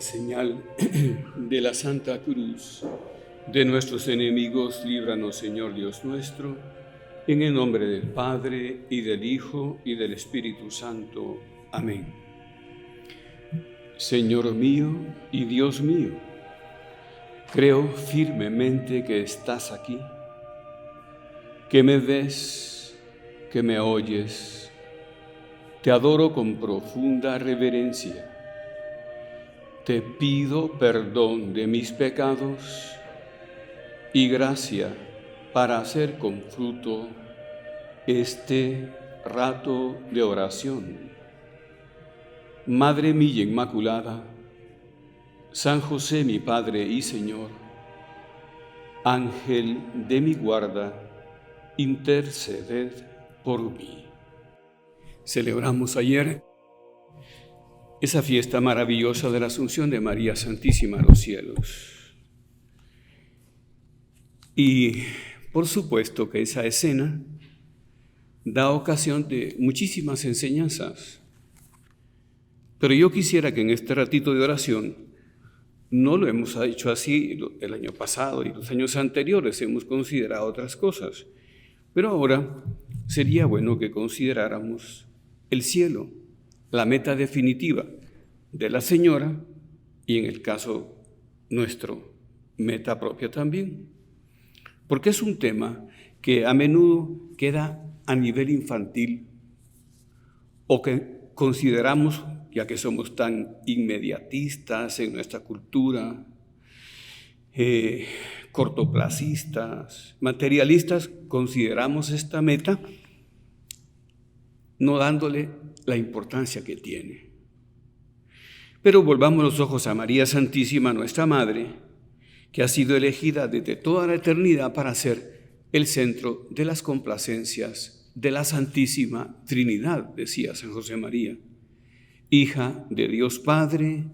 la señal de la Santa Cruz de nuestros enemigos, líbranos, Señor Dios nuestro, en el nombre del Padre, y del Hijo, y del Espíritu Santo. Amén. Señor mío y Dios mío, creo firmemente que estás aquí, que me ves, que me oyes. Te adoro con profunda reverencia. Te pido perdón de mis pecados y gracia para hacer con fruto este rato de oración. Madre mía Inmaculada, San José mi Padre y Señor, Ángel de mi guarda, interceded por mí. Celebramos ayer esa fiesta maravillosa de la Asunción de María Santísima a los cielos. Y por supuesto que esa escena da ocasión de muchísimas enseñanzas. Pero yo quisiera que en este ratito de oración, no lo hemos hecho así el año pasado y los años anteriores, hemos considerado otras cosas. Pero ahora sería bueno que consideráramos el cielo, la meta definitiva de la Señora y en el caso nuestro, meta propia también. Porque es un tema que a menudo queda a nivel infantil o que consideramos, ya que somos tan inmediatistas en nuestra cultura, cortoplacistas, materialistas, consideramos esta meta no dándole la importancia que tiene. Pero volvamos los ojos a María Santísima, nuestra Madre, que ha sido elegida desde toda la eternidad para ser el centro de las complacencias de la Santísima Trinidad, decía San José María, hija de Dios Padre,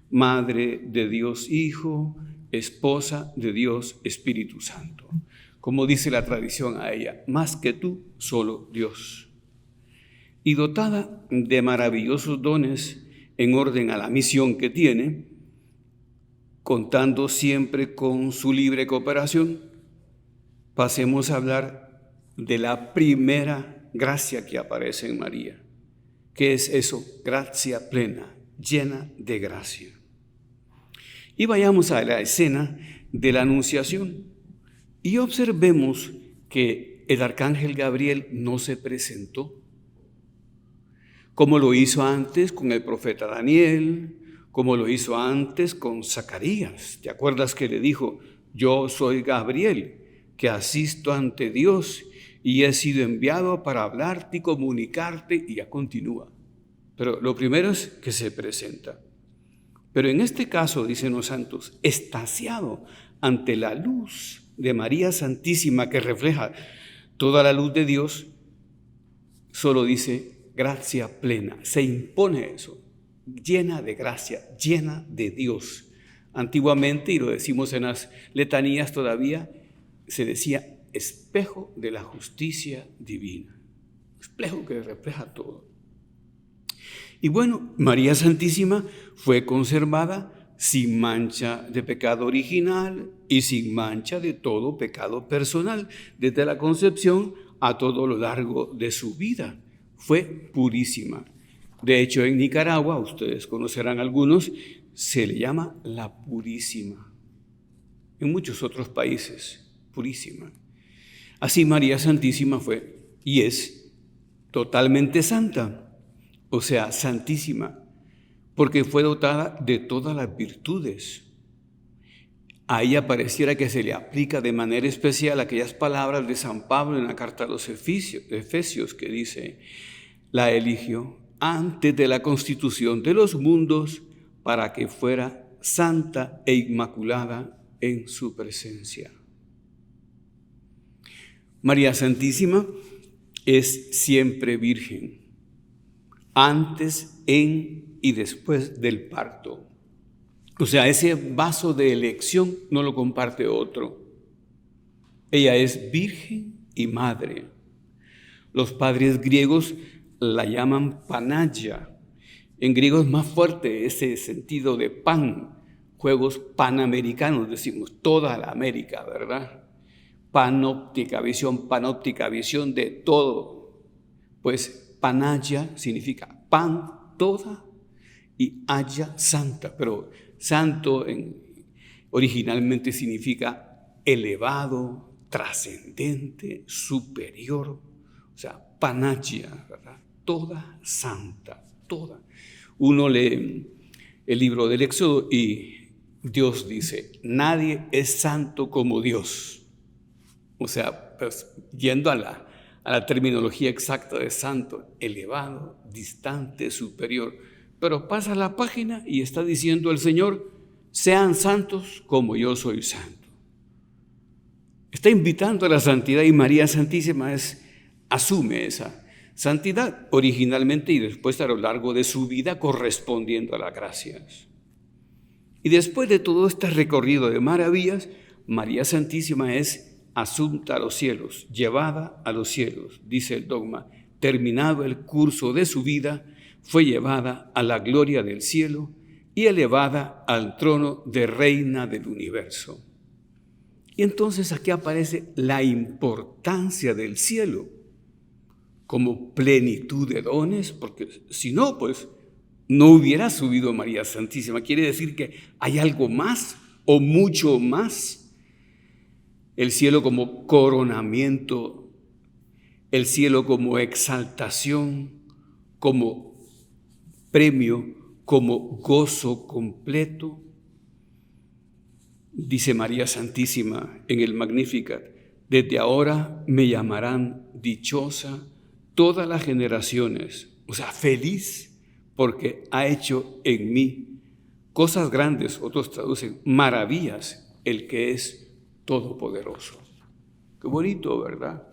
madre de Dios Hijo, esposa de Dios Espíritu Santo. Como dice la tradición a ella, más que tú, solo Dios. Y dotada de maravillosos dones en orden a la misión que tiene, contando siempre con su libre cooperación, pasemos a hablar de la primera gracia que aparece en María. ¿Qué es eso? Gracia plena, llena de gracia. Y vayamos a la escena de la Anunciación y observemos que el arcángel Gabriel no se presentó, como lo hizo antes con el profeta Daniel, como lo hizo antes con Zacarías. ¿Te acuerdas que le dijo, yo soy Gabriel, que asisto ante Dios y he sido enviado para hablarte y comunicarte? Y ya continúa. Pero lo primero es que se presenta. Pero en este caso, dicen los santos, extasiado ante la luz de María Santísima que refleja toda la luz de Dios, solo dice gracia plena. Se impone eso, llena de gracia, llena de Dios. Antiguamente, y lo decimos en las letanías todavía, se decía espejo de la justicia divina. Espejo que refleja todo. Y bueno, María Santísima fue conservada sin mancha de pecado original y sin mancha de todo pecado personal, desde la concepción a todo lo largo de su vida. Fue purísima. De hecho, en Nicaragua, ustedes conocerán algunos, se le llama la Purísima. En muchos otros países, purísima. Así María Santísima fue y es totalmente santa, o sea, santísima, porque fue dotada de todas las virtudes. A ella pareciera que se le aplica de manera especial aquellas palabras de San Pablo en la carta a los Efesios que dice, la eligió antes de la constitución de los mundos para que fuera santa e inmaculada en su presencia. María Santísima es siempre virgen, antes, en y después del parto. O sea, ese vaso de elección no lo comparte otro. Ella es virgen y madre. Los padres griegos la llaman Panagia, En griego es más fuerte ese sentido de pan, juegos panamericanos, decimos, toda la América, ¿verdad? Panóptica, visión de todo. Pues panaya significa pan, toda, y haya santa, pero santo originalmente significa elevado, trascendente, superior, o sea, panaya, ¿verdad? Toda santa, toda. Uno lee el libro del Éxodo y Dios dice, nadie es santo como Dios. O sea, pues, yendo a la terminología exacta de santo, elevado, distante, superior. Pero pasa la página y está diciendo el Señor, sean santos como yo soy santo. Está invitando a la santidad y María Santísima asume esa santidad originalmente y después a lo largo de su vida correspondiendo a las gracias. Y después de todo este recorrido de maravillas, María Santísima es asunta a los cielos, llevada a los cielos, dice el dogma. Terminado el curso de su vida, fue llevada a la gloria del cielo y elevada al trono de reina del universo. Y entonces aquí aparece la importancia del cielo como plenitud de dones, porque si no, pues no hubiera subido María Santísima. Quiere decir que hay algo más o mucho más. El cielo como coronamiento, el cielo como exaltación, como premio, como gozo completo. Dice María Santísima en el Magnificat, desde ahora me llamarán dichosa todas las generaciones, o sea, feliz, porque ha hecho en mí cosas grandes, otros traducen maravillas, el que es todopoderoso. Qué bonito, ¿verdad?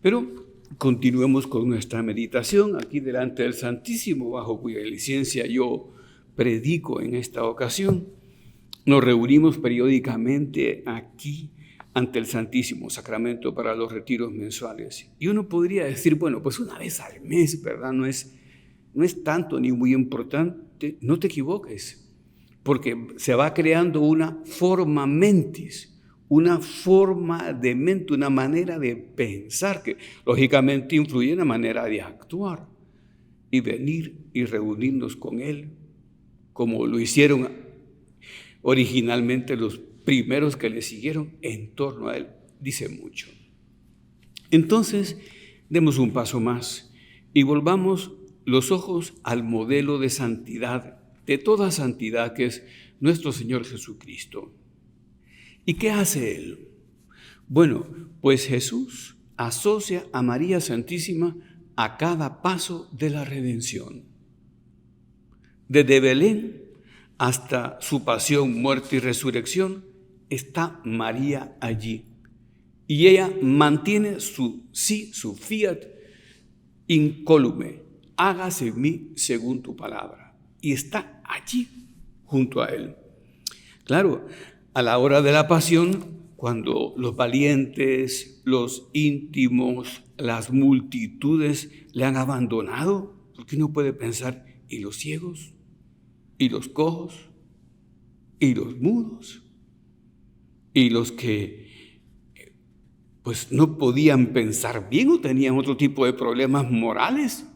Pero continuemos con nuestra meditación aquí delante del Santísimo, bajo cuya licencia yo predico en esta ocasión. Nos reunimos periódicamente aquí ante el Santísimo Sacramento para los retiros mensuales. Y uno podría decir, bueno, pues una vez al mes, ¿verdad? No es tanto ni muy importante. No te equivoques, porque se va creando una forma mentis, una forma de mente, una manera de pensar que lógicamente influye en la manera de actuar y venir y reunirnos con Él, como lo hicieron originalmente los primeros que le siguieron en torno a Él, dice mucho. Entonces, demos un paso más y volvamos los ojos al modelo de santidad, de toda santidad que es nuestro Señor Jesucristo. ¿Y qué hace Él? Bueno, pues Jesús asocia a María Santísima a cada paso de la redención. Desde Belén hasta su pasión, muerte y resurrección, está María allí. Y ella mantiene su fiat incólume, hágase en mí según tu palabra. Y está allí junto a Él. Claro, a la hora de la pasión, cuando los valientes, los íntimos, las multitudes le han abandonado, porque uno puede pensar, ¿y los ciegos? ¿Y los cojos? ¿Y los mudos? ¿Y los que pues no podían pensar bien o tenían otro tipo de problemas morales?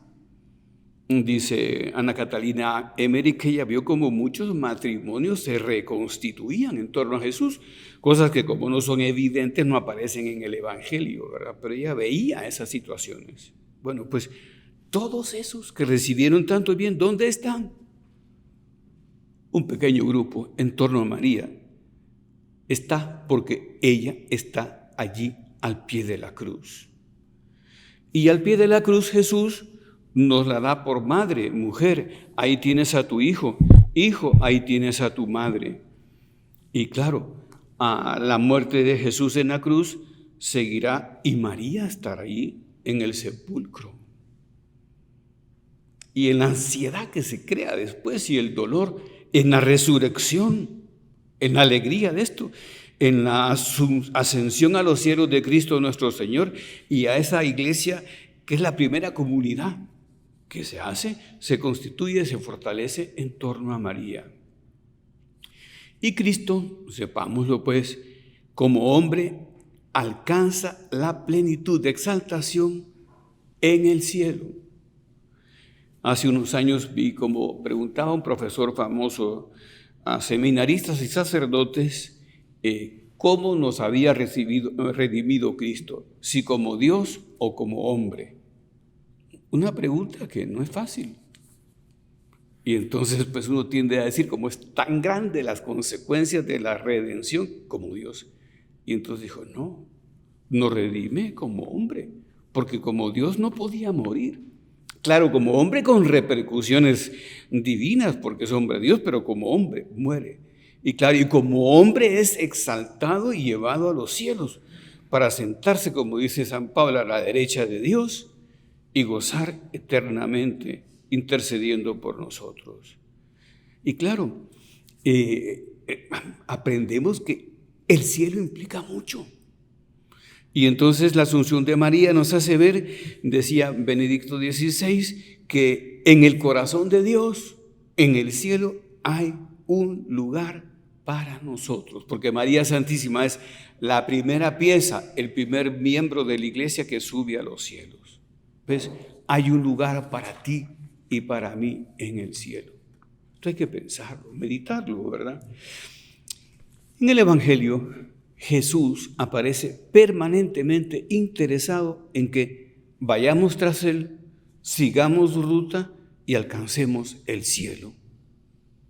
Dice Ana Catalina Emmerich que ella vio como muchos matrimonios se reconstituían en torno a Jesús, cosas que como no son evidentes no aparecen en el Evangelio, ¿verdad? Pero ella veía esas situaciones. Bueno, pues todos esos que recibieron tanto bien, ¿dónde están? Un pequeño grupo en torno a María está porque ella está allí al pie de la cruz. Y al pie de la cruz Jesús nos la da por madre, mujer, ahí tienes a tu hijo, hijo, ahí tienes a tu madre. Y claro, a la muerte de Jesús en la cruz seguirá y María estará ahí en el sepulcro. Y en la ansiedad que se crea después y el dolor, en la resurrección, en la alegría de esto, en la ascensión a los cielos de Cristo nuestro Señor y a esa iglesia que es la primera comunidad ¿qué se hace? Se constituye, se fortalece en torno a María. Y Cristo, sepámoslo pues, como hombre, alcanza la plenitud de exaltación en el cielo. Hace unos años vi como preguntaba un profesor famoso a seminaristas y sacerdotes cómo nos había redimido Cristo, si como Dios o como hombre. Una pregunta que no es fácil. Y entonces pues uno tiende a decir, como es tan grande las consecuencias de la redención como Dios. Y entonces dijo, no, nos redime como hombre, porque como Dios no podía morir. Claro, como hombre con repercusiones divinas, porque es hombre de Dios, pero como hombre muere. Y claro, y como hombre es exaltado y llevado a los cielos para sentarse, como dice San Pablo, a la derecha de Dios y gozar eternamente intercediendo por nosotros. Y claro, aprendemos que el cielo implica mucho. Y entonces la Asunción de María nos hace ver, decía Benedicto XVI, que en el corazón de Dios, en el cielo, hay un lugar para nosotros, porque María Santísima es la primera pieza, el primer miembro de la iglesia que sube a los cielos. ¿Ves? Hay un lugar para ti y para mí en el cielo. Esto hay que pensarlo, meditarlo, ¿verdad? En el Evangelio, Jesús aparece permanentemente interesado en que vayamos tras Él, sigamos su ruta y alcancemos el cielo,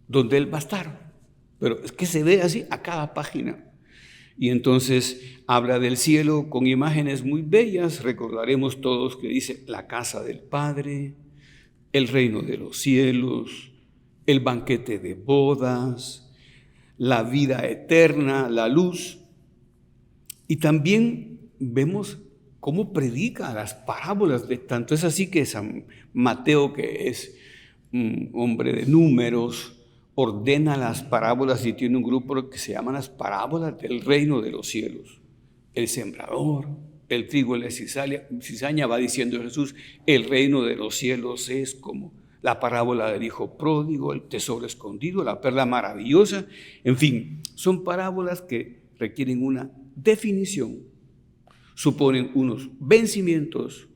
donde Él va a estar. Pero es que se ve así a cada página. Y entonces habla del cielo con imágenes muy bellas. Recordaremos todos que dice la casa del Padre, el reino de los cielos, el banquete de bodas, la vida eterna, la luz. Y también vemos cómo predica las parábolas, tanto es así que San Mateo, que es un hombre de números, ordena las parábolas y tiene un grupo que se llaman las parábolas del reino de los cielos. El sembrador, el trigo y la cizaña, va diciendo Jesús, el reino de los cielos es como la parábola del hijo pródigo, el tesoro escondido, la perla maravillosa. En fin, son parábolas que requieren una definición, suponen unos vencimientos,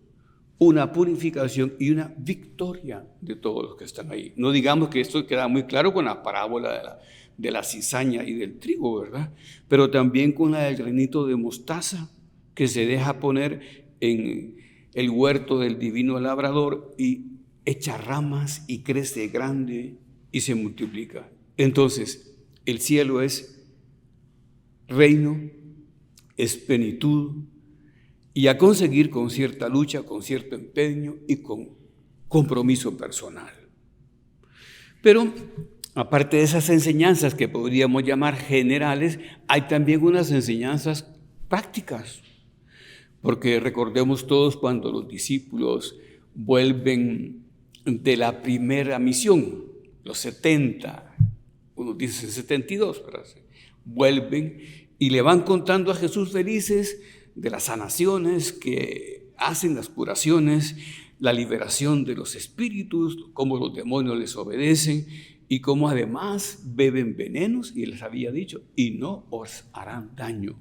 una purificación y una victoria de todos los que están ahí. No digamos que esto queda muy claro con la parábola de la cizaña y del trigo, ¿verdad? Pero también con la del granito de mostaza que se deja poner en el huerto del divino labrador y echa ramas y crece grande y se multiplica. Entonces, el cielo es reino, es plenitud, y a conseguir con cierta lucha, con cierto empeño y con compromiso personal. Pero aparte de esas enseñanzas que podríamos llamar generales, hay también unas enseñanzas prácticas, porque recordemos todos cuando los discípulos vuelven de la primera misión, los 70, unos dicen 72, ¿verdad? Vuelven y le van contando a Jesús felices de las sanaciones que hacen, las curaciones, la liberación de los espíritus, cómo los demonios les obedecen y cómo además beben venenos, y les había dicho, y no os harán daño.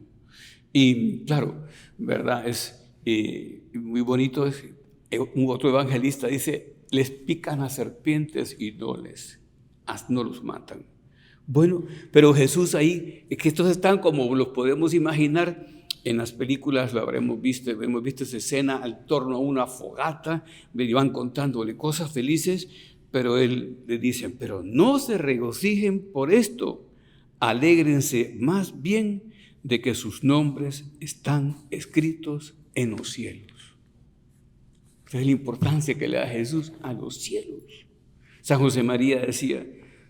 Y claro, ¿verdad? Es muy bonito. Otro evangelista dice, les pican a serpientes y no los matan. Bueno, pero Jesús ahí, es que estos están como los podemos imaginar. En las películas lo hemos visto esa escena al torno a una fogata, me van contándole cosas felices, pero él le dice, pero no se regocijen por esto, alégrense más bien de que sus nombres están escritos en los cielos. Esa es la importancia que le da Jesús a los cielos. San José María decía,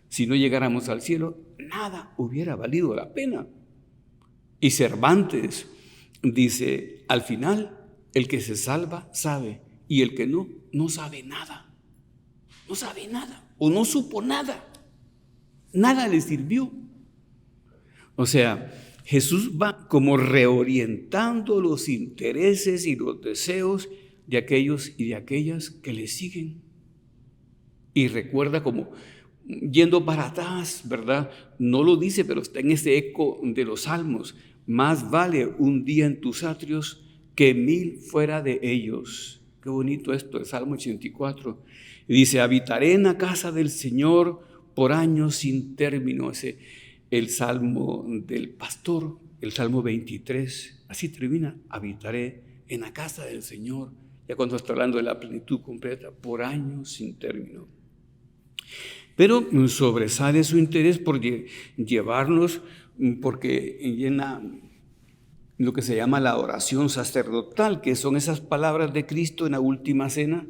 si no llegáramos al cielo, nada hubiera valido la pena. Y Cervantes dice, al final, el que se salva sabe, y el que no, no sabe nada. No sabe nada, o no supo nada. Nada le sirvió. O sea, Jesús va como reorientando los intereses y los deseos de aquellos y de aquellas que le siguen. Y recuerda como yendo para atrás, ¿verdad? No lo dice, pero está en ese eco de los salmos. Más vale un día en tus atrios que 1000 fuera de ellos. Qué bonito esto, el Salmo 84. Y dice, habitaré en la casa del Señor por años sin término. Ese, el Salmo del pastor, el Salmo 23. Así termina, habitaré en la casa del Señor. Ya cuando está hablando de la plenitud completa, por años sin término. Pero sobresale su interés por llevarnos, porque llena lo que se llama la oración sacerdotal, que son esas palabras de Cristo en la última cena,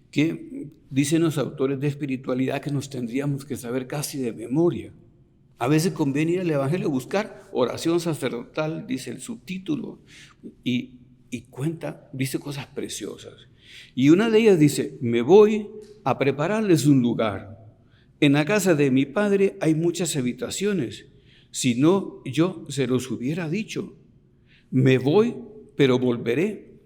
que dicen los autores de espiritualidad que nos tendríamos que saber casi de memoria. A veces conviene ir al Evangelio a buscar oración sacerdotal, dice el subtítulo, y cuenta, dice cosas preciosas. Y una de ellas dice, me voy a prepararles un lugar. En la casa de mi Padre hay muchas habitaciones, si no yo se los hubiera dicho. Me voy, pero volveré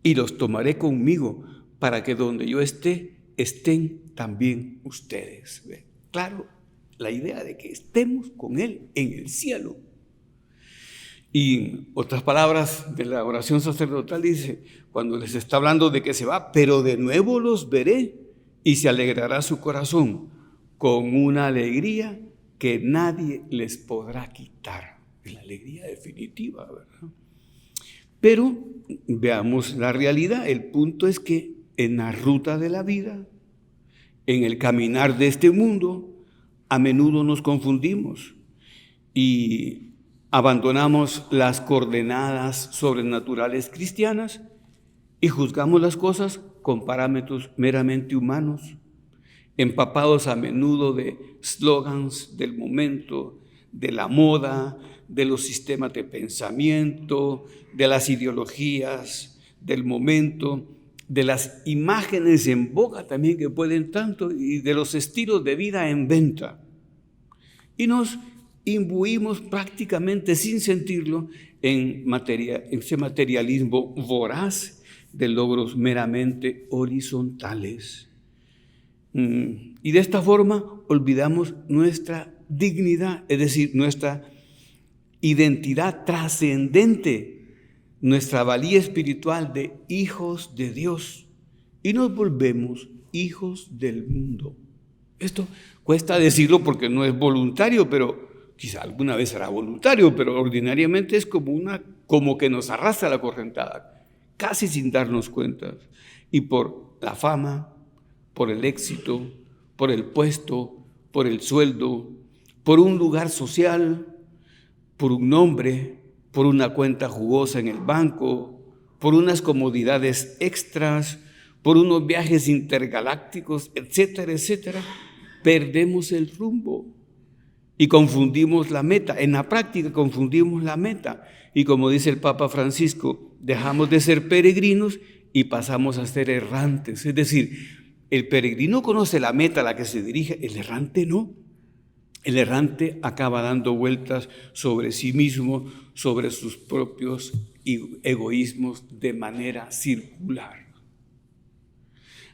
y los tomaré conmigo para que donde yo esté, estén también ustedes. ¿Ve? Claro, la idea de que estemos con Él en el cielo. Y otras palabras de la oración sacerdotal dice, cuando les está hablando de que se va, pero de nuevo los veré y se alegrará su corazón con una alegría que nadie les podrá quitar. Es la alegría definitiva, ¿verdad? Pero veamos la realidad. El punto es que en la ruta de la vida, en el caminar de este mundo, a menudo nos confundimos y abandonamos las coordenadas sobrenaturales cristianas y juzgamos las cosas con parámetros meramente humanos, empapados a menudo de slogans del momento, de la moda, de los sistemas de pensamiento, de las ideologías del momento, de las imágenes en boga también que pueden tanto y de los estilos de vida en venta. Y nos imbuimos prácticamente sin sentirlo en ese materialismo voraz de logros meramente horizontales. Y de esta forma olvidamos nuestra dignidad, es decir, nuestra identidad trascendente, nuestra valía espiritual de hijos de Dios, y nos volvemos hijos del mundo. Esto cuesta decirlo porque no es voluntario, pero quizá alguna vez será voluntario, pero ordinariamente es como que nos arrastra la correntada, casi sin darnos cuenta, y por la fama, por el éxito, por el puesto, por el sueldo, por un lugar social, por un nombre, por una cuenta jugosa en el banco, por unas comodidades extras, por unos viajes intergalácticos, etcétera, etcétera, perdemos el rumbo y confundimos la meta. En la práctica confundimos la meta y, como dice el Papa Francisco, dejamos de ser peregrinos y pasamos a ser errantes. Es decir, el peregrino conoce la meta a la que se dirige, el errante no. El errante acaba dando vueltas sobre sí mismo, sobre sus propios egoísmos de manera circular.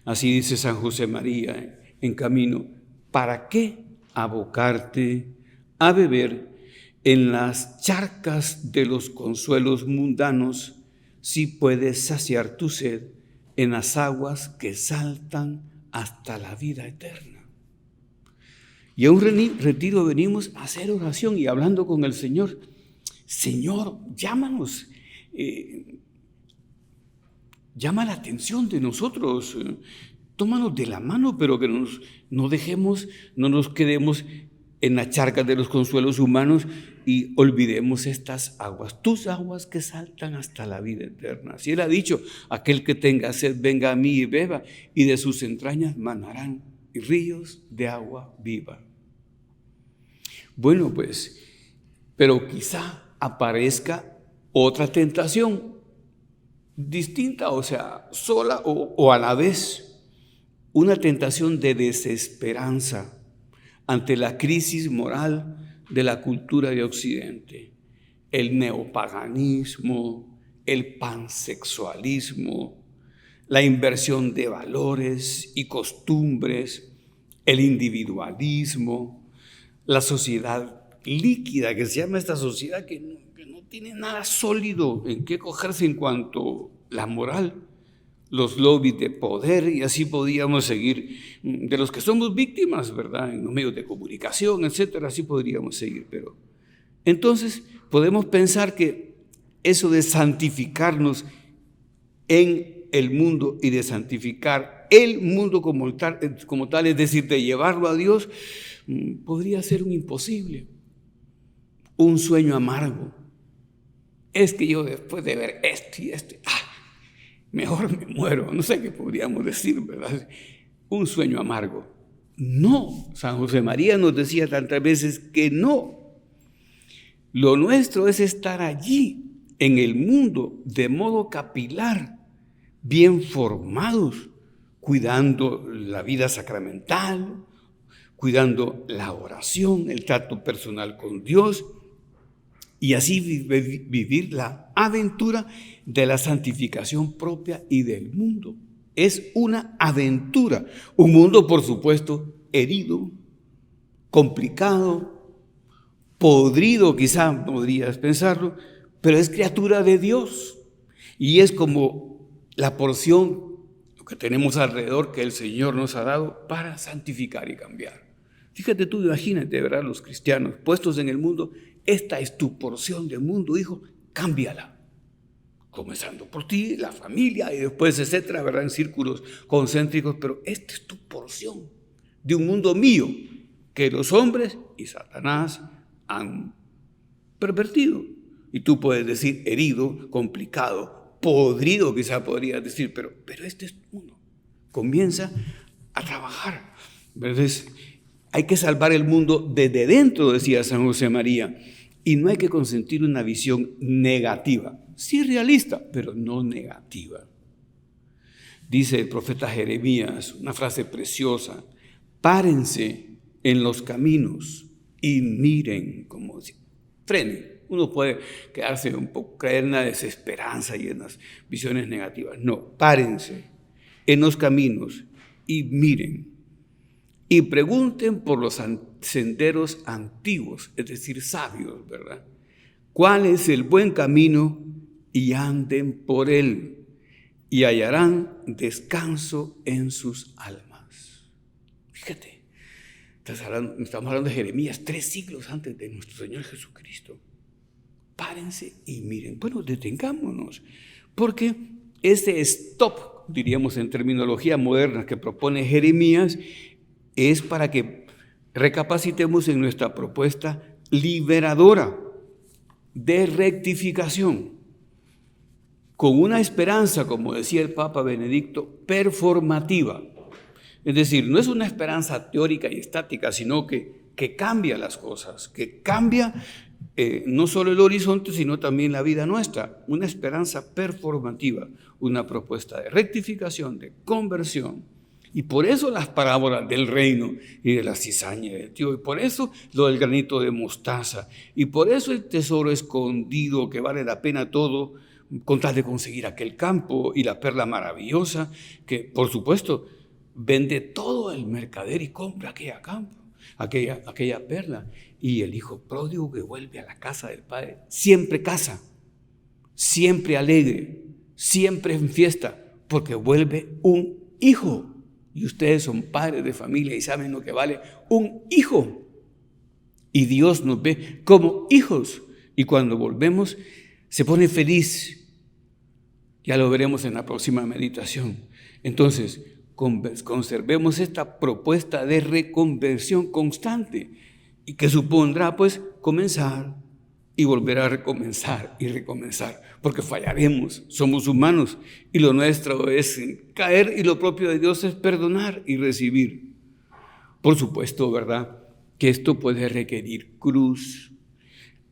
Así dice San José María en Camino, ¿para qué abocarte a beber en las charcas de los consuelos mundanos si puedes saciar tu sed en las aguas que saltan hasta la vida eterna? Y a un retiro venimos a hacer oración y hablando con el Señor. Señor, llámanos, llama la atención de nosotros, tómanos de la mano, pero que no nos quedemos en la charca de los consuelos humanos y olvidemos estas aguas, tus aguas que saltan hasta la vida eterna. Así Él ha dicho, aquel que tenga sed, venga a mí y beba, y de sus entrañas manarán ríos de agua viva. Bueno, pues, pero quizá aparezca otra tentación distinta, o sea, sola o a la vez, una tentación de desesperanza ante la crisis moral de la cultura de Occidente, el neopaganismo, el pansexualismo, la inversión de valores y costumbres, el individualismo, la sociedad líquida, que se llama esta sociedad que no tiene nada sólido en qué cogerse en cuanto a la moral, los lobbies de poder, y así podíamos seguir, de los que somos víctimas, ¿verdad?, en los medios de comunicación, etcétera, así podríamos seguir. Pero entonces podemos pensar que eso de santificarnos en el mundo y de santificar el mundo como tal, es decir, de llevarlo a Dios, podría ser un imposible, un sueño amargo. Es que yo después de ver esto y esto, mejor me muero, no sé qué podríamos decir, ¿verdad? Un sueño amargo. No, San José María nos decía tantas veces que no. Lo nuestro es estar allí, en el mundo, de modo capilar, bien formados, cuidando la vida sacramental, cuidando la oración, el trato personal con Dios, y así vivir la aventura de la santificación propia y del mundo. Es una aventura, un mundo, por supuesto, herido, complicado, podrido, quizá podrías pensarlo, pero es criatura de Dios y es como la porción, lo que tenemos alrededor, que el Señor nos ha dado para santificar y cambiar. Fíjate tú, imagínate, ¿verdad?, los cristianos puestos en el mundo. Esta es tu porción de mundo, hijo, cámbiala. Comenzando por ti, la familia y después, etcétera, ¿verdad?, en círculos concéntricos, pero esta es tu porción de un mundo mío que los hombres y Satanás han pervertido. Y tú puedes decir herido, complicado, podrido, quizá podrías decir, pero este es uno. Comienza a trabajar. Entonces, hay que salvar el mundo desde dentro, decía San José María, y no hay que consentir una visión negativa, sí realista, pero no negativa. Dice el profeta Jeremías, una frase preciosa: párense en los caminos y miren, como si frenen. Uno puede quedarse un poco, caer en la desesperanza y en las visiones negativas. No, párense en los caminos y miren. Y pregunten por los senderos antiguos, es decir, sabios, ¿verdad? ¿Cuál es el buen camino? Y anden por él, y hallarán descanso en sus almas. Fíjate, estamos hablando de Jeremías 3 siglos antes de nuestro Señor Jesucristo. Párense y miren. Bueno, detengámonos, porque ese stop, diríamos en terminología moderna, que propone Jeremías, es para que recapacitemos en nuestra propuesta liberadora de rectificación, con una esperanza, como decía el Papa Benedicto, performativa. Es decir, no es una esperanza teórica y estática, sino que cambia las cosas, que cambia no solo el horizonte, sino también la vida nuestra. Una esperanza performativa, una propuesta de rectificación, de conversión. Y por eso las parábolas del reino y de la cizaña del tío, y por eso lo del granito de mostaza, y por eso el tesoro escondido que vale la pena todo con tal de conseguir aquel campo, y la perla maravillosa que, por supuesto, vende todo el mercader y compra aquella perla. Y el hijo pródigo que vuelve a la casa del padre, siempre casa, siempre alegre, siempre en fiesta, porque vuelve un hijo. Y ustedes son padres de familia y saben lo que vale un hijo. Y Dios nos ve como hijos. Y cuando volvemos, se pone feliz. Ya lo veremos en la próxima meditación. Entonces, conservemos esta propuesta de reconversión constante, y que supondrá, pues, comenzar y volver a recomenzar y recomenzar, porque fallaremos, somos humanos, y lo nuestro es caer, y lo propio de Dios es perdonar y recibir. Por supuesto, ¿verdad?, que esto puede requerir cruz.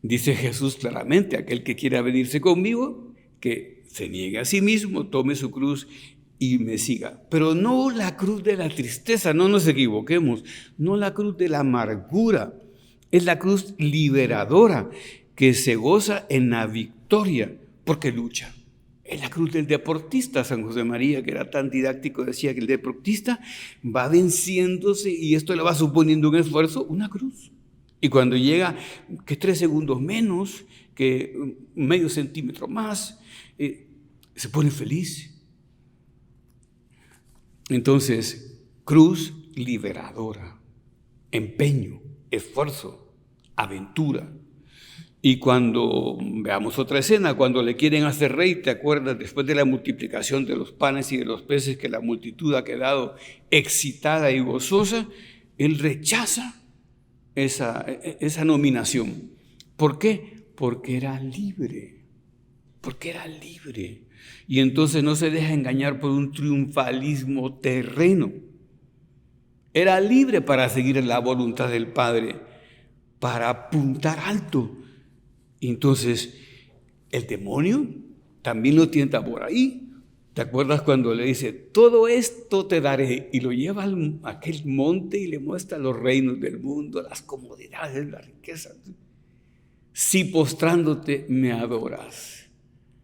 Dice Jesús claramente: aquel que quiera venirse conmigo, que se niegue a sí mismo, tome su cruz y me siga. Pero no la cruz de la tristeza, no nos equivoquemos, no la cruz de la amargura, es la cruz liberadora, que se goza en la victoria, porque lucha. Es la cruz del deportista. San José María, que era tan didáctico, decía que el deportista va venciéndose y esto le va suponiendo un esfuerzo, una cruz. Y cuando llega, que 3 segundos menos, que medio centímetro más, se pone feliz. Entonces, cruz liberadora, empeño, esfuerzo, aventura. Y cuando veamos otra escena, cuando le quieren hacer rey, ¿te acuerdas? Después de la multiplicación de los panes y de los peces, que la multitud ha quedado excitada y gozosa, él rechaza esa nominación. ¿Por qué? Porque era libre. Porque era libre. Y entonces no se deja engañar por un triunfalismo terreno. Era libre para seguir la voluntad del Padre, para apuntar alto. Entonces, el demonio también lo tienta por ahí. ¿Te acuerdas cuando le dice, todo esto te daré? Y lo lleva a aquel monte y le muestra los reinos del mundo, las comodidades, las riquezas. Si postrándote me adoras.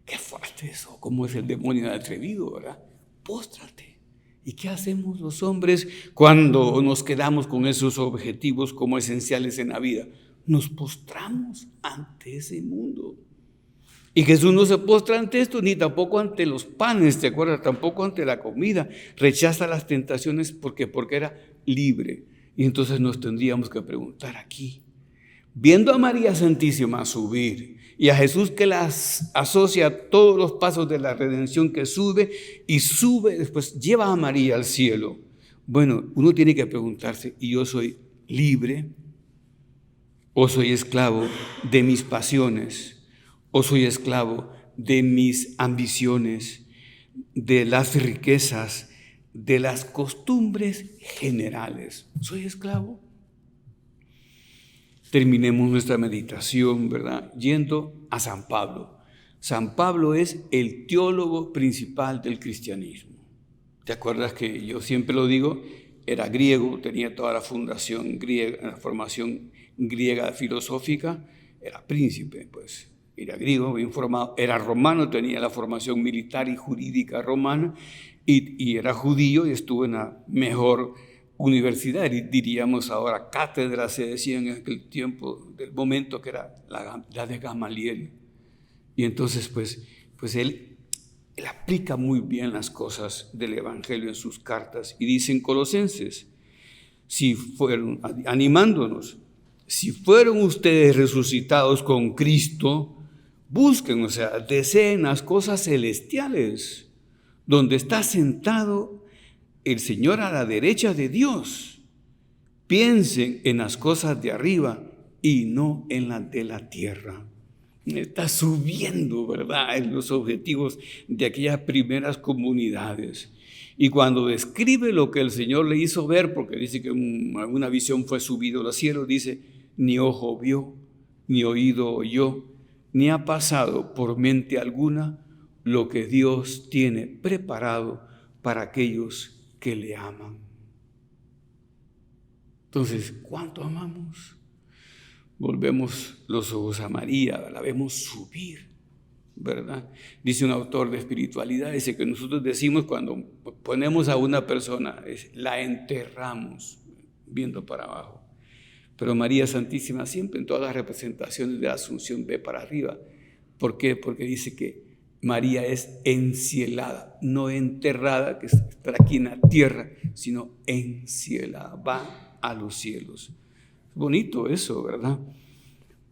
Qué fuerte eso, cómo es el demonio de atrevido, ¿verdad? Póstrate. ¿Y qué hacemos los hombres cuando nos quedamos con esos objetivos como esenciales en la vida? Nos postramos ante ese mundo. Y Jesús no se postra ante esto, ni tampoco ante los panes, ¿te acuerdas? Tampoco ante la comida. Rechaza las tentaciones porque era libre. Y entonces nos tendríamos que preguntar aquí, viendo a María Santísima subir y a Jesús que las asocia a todos los pasos de la redención, que sube y sube, después lleva a María al cielo. Bueno, uno tiene que preguntarse, ¿y yo soy libre? ¿O soy esclavo de mis pasiones? ¿O soy esclavo de mis ambiciones, de las riquezas, de las costumbres generales? ¿Soy esclavo? Terminemos nuestra meditación, ¿verdad? Yendo a San Pablo. San Pablo es el teólogo principal del cristianismo. ¿Te acuerdas que yo siempre lo digo? Era griego, tenía toda la formación griega filosófica, era príncipe, pues era griego, bien formado, era romano, tenía la formación militar y jurídica romana, y era judío y estuvo en la mejor universidad, diríamos ahora cátedra, se decía en aquel tiempo del momento, que era la de Gamaliel. Y entonces pues él aplica muy bien las cosas del Evangelio en sus cartas, y dice en Colosenses, animándonos, si fueron ustedes resucitados con Cristo, busquen, o sea, deseen las cosas celestiales, donde está sentado el Señor a la derecha de Dios. Piensen en las cosas de arriba y no en las de la tierra. Está subiendo, ¿verdad?, en los objetivos de aquellas primeras comunidades. Y cuando describe lo que el Señor le hizo ver, porque dice que una visión fue subido a los cielos, dice, ni ojo vio, ni oído oyó, ni ha pasado por mente alguna lo que Dios tiene preparado para aquellos que le aman. Entonces, ¿cuánto amamos? Volvemos los ojos a María, la vemos subir, ¿verdad? Dice un autor de espiritualidad, dice que nosotros decimos cuando ponemos a una persona, la enterramos viendo para abajo. Pero María Santísima siempre en todas las representaciones de la Asunción ve para arriba. ¿Por qué? Porque dice que María es encielada, no enterrada, que está aquí en la tierra, sino encielada, va a los cielos. Bonito eso, ¿verdad?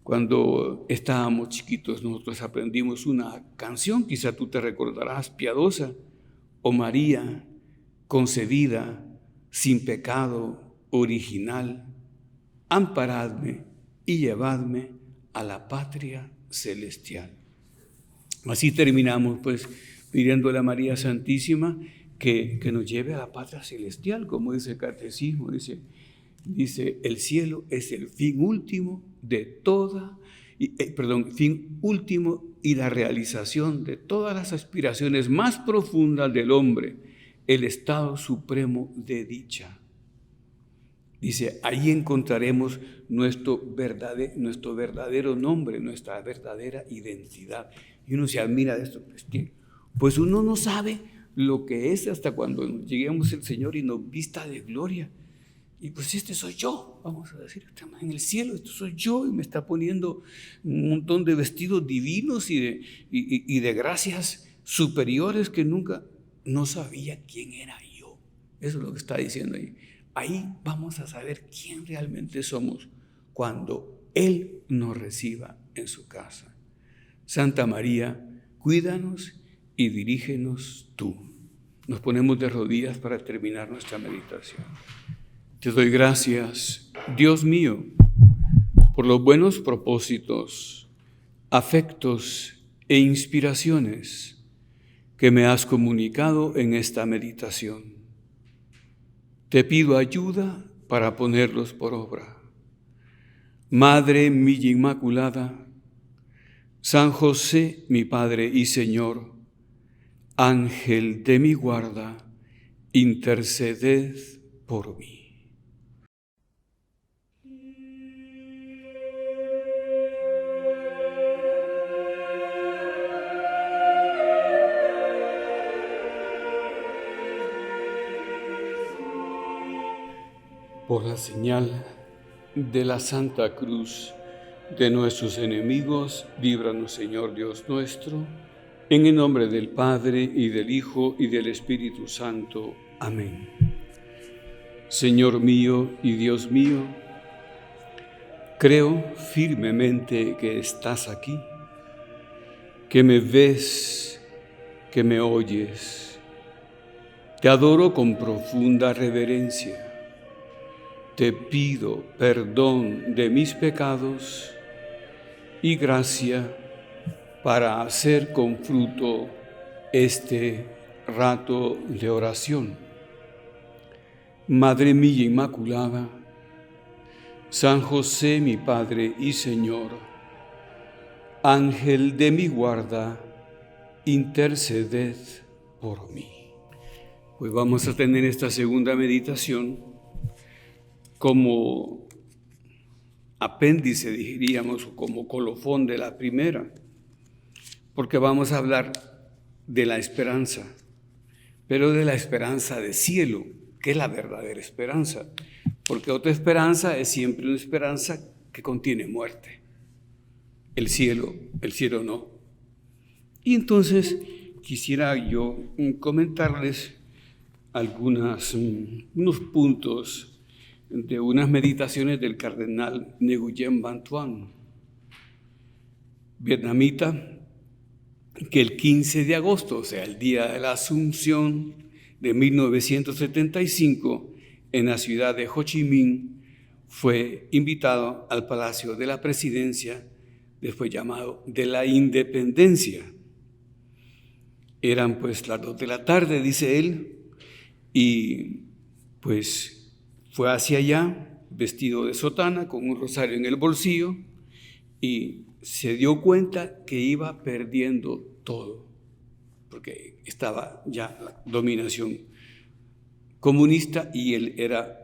Cuando estábamos chiquitos nosotros aprendimos una canción, quizá tú te recordarás, piadosa: oh María, concebida sin pecado original, amparadme y llevadme a la patria celestial. Así terminamos pues pidiéndole a María Santísima que nos lleve a la patria celestial, como dice el catecismo, dice el cielo es el fin último de fin último y la realización de todas las aspiraciones más profundas del hombre, el estado supremo de dicha. Dice, ahí encontraremos nuestro verdadero nombre, nuestra verdadera identidad. Y uno se admira de esto, pues, pues uno no sabe lo que es hasta cuando lleguemos el Señor y nos vista de gloria. Y pues este soy yo, vamos a decir, estamos en el cielo, esto soy yo, y me está poniendo un montón de vestidos divinos y de gracias superiores que nunca no sabía quién era yo. Eso es lo que está diciendo ahí. Ahí vamos a saber quién realmente somos cuando Él nos reciba en su casa. Santa María, cuídanos y dirígenos tú. Nos ponemos de rodillas para terminar nuestra meditación. Te doy gracias, Dios mío, por los buenos propósitos, afectos e inspiraciones que me has comunicado en esta meditación. Te pido ayuda para ponerlos por obra. Madre mía Inmaculada, San José, mi Padre y Señor, Ángel de mi guarda, interceded por mí. Por la señal de la Santa Cruz de nuestros enemigos, líbranos, Señor Dios nuestro, en el nombre del Padre, y del Hijo, y del Espíritu Santo. Amén. Señor mío y Dios mío, creo firmemente que estás aquí, que me ves, que me oyes. Te adoro con profunda reverencia. Te pido perdón de mis pecados y gracia para hacer con fruto este rato de oración. Madre mía Inmaculada, San José, mi Padre y Señor, Ángel de mi guarda, interceded por mí. Pues vamos a tener esta segunda meditación como apéndice, diríamos, como colofón de la primera, porque vamos a hablar de la esperanza, pero de la esperanza de cielo, que es la verdadera esperanza, porque otra esperanza es siempre una esperanza que contiene muerte. El cielo no. Y entonces quisiera yo comentarles unos puntos de unas meditaciones del cardenal Nguyen Van Thuan, vietnamita, que el 15 de agosto, o sea, el día de la Asunción de 1975, en la ciudad de Ho Chi Minh, fue invitado al Palacio de la Presidencia, después llamado de la Independencia. Eran pues las 2 de la tarde, dice él, y pues fue hacia allá, vestido de sotana, con un rosario en el bolsillo, y se dio cuenta que iba perdiendo todo, porque estaba ya la dominación comunista y él era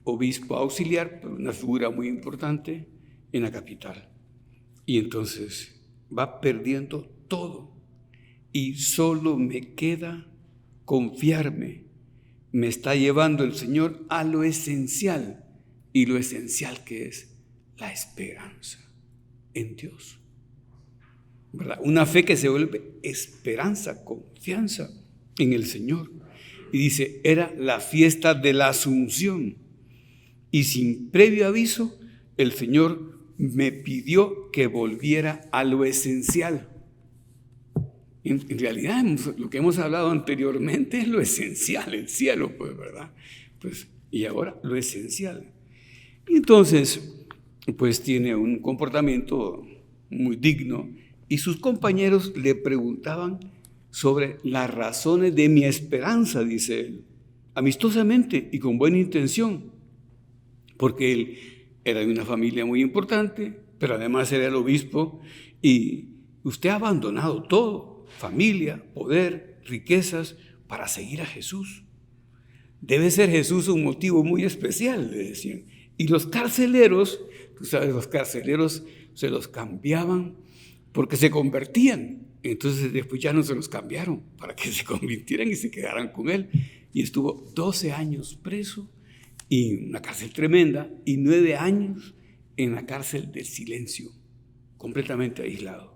obispo auxiliar, pero una figura muy importante en la capital. Y entonces va perdiendo todo y solo me queda confiarme. Me está llevando el Señor a lo esencial, y lo esencial que es la esperanza en Dios, ¿verdad? Una fe que se vuelve esperanza, confianza en el Señor. Y dice, era la fiesta de la Asunción, y sin previo aviso, el Señor me pidió que volviera a lo esencial. En realidad, lo que hemos hablado anteriormente es lo esencial, el cielo, pues, ¿verdad? Pues, y ahora lo esencial. Y entonces, pues tiene un comportamiento muy digno, y sus compañeros le preguntaban sobre las razones de mi esperanza, dice él, amistosamente y con buena intención, porque él era de una familia muy importante, pero además era el obispo, y usted ha abandonado todo, familia, poder, riquezas, para seguir a Jesús. Debe ser Jesús un motivo muy especial, le decían. Y los carceleros, tú sabes, los carceleros se los cambiaban porque se convertían. Entonces después ya no se los cambiaron para que se convirtieran y se quedaran con él. Y estuvo 12 años preso, y en una cárcel tremenda, y 9 años en la cárcel del silencio, completamente aislado.